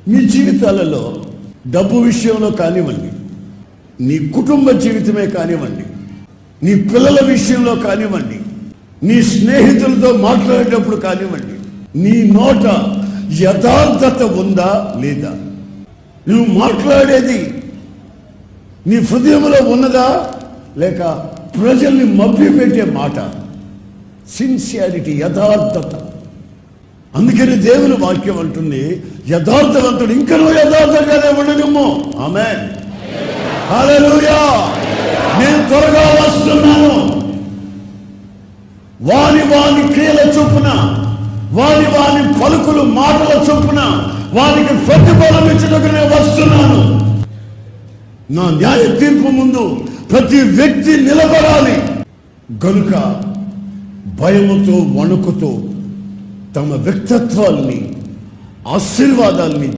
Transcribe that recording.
మీ జీవితాలలో డబ్బు విషయంలో కానివ్వండి, నీ కుటుంబ జీవితమే కానివ్వండి, నీ పిల్లల విషయంలో కానివ్వండి, నీ స్నేహితులతో మాట్లాడేటప్పుడు కానివ్వండి, నీ నోట యథార్థత ఉందా లేదా? నువ్వు మాట్లాడేది నీ హృదయంలో ఉన్నదా, లేక ప్రజల్ని మభ్యపెట్టే మాట? సిన్సియారిటీ, యథార్థత. అందుకని దేవుని వాక్యం అంటుంది, యథార్థవంతుడు ఇంకనూ యథార్థంగానే ఉండనిమ్ము. ఆమేన్, హల్లెలూయా. నేను త్వరగా వస్తున్నాను. వాని క్రియల చొప్పున, వాని పలుకులు మాటల చొప్పున వానికి ప్రతిఫలం ఇచ్చినకు నేను వస్తున్నాను. నా న్యాయ తీర్పు ముందు ప్రతి వ్యక్తి నిలబడాలి. గనుక భయముతో వణుకుతో తమ వ్యక్తిత్వాల్ని, ఆశీర్వాదాల్ని